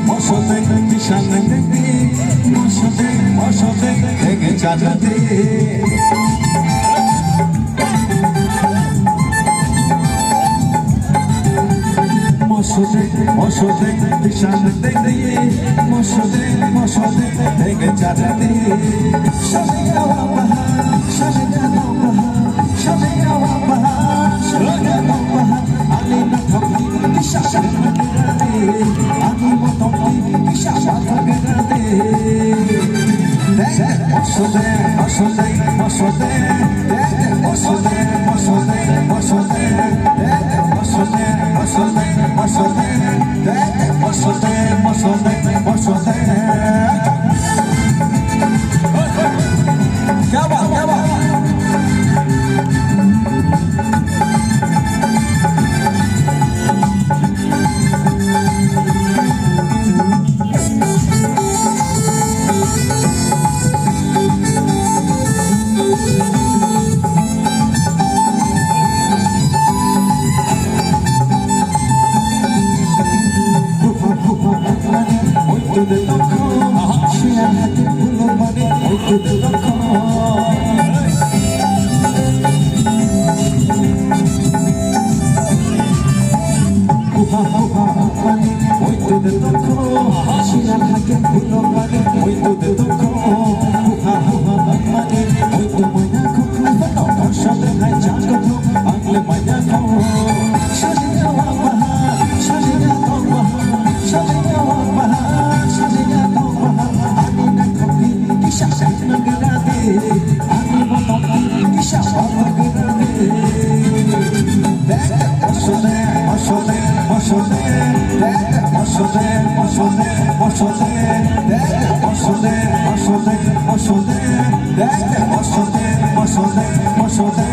মশদে বিশাল দেখি মশদে থেকে চাঁদাতে মশদে বিশাল দেখি মশদে থেকে চাঁদাতে সবে যাওয়া পাহাড় সবে যাওয়া পাহাড় সবে যাওয়া পাহাড় সবে যাওয়া পাহাড় আলে না থাকি বিশ্বাস রাতে আমি মতন বিশ্বাস থাকে রাতে মশদে মশদে মশদে মশদে মশদে মশদে মশদে মশদে মশদে মশদে মশদে মশদে क्या बात to the call. Wait to the call. She had a get full of money. Wait to the call. Wait to my cook. But don't shut the night. Just go to Uncle my call. Shutting out behind. Shutting out behind. Shutting out behind. Shutting out behind. I need a coffee. Shut up. আমি মতন কিসা পাগরাতে মশদে মশদে মশদে মশদে মশদে মশদে মশদে মশদে মশদে মশদে মশদে মশদে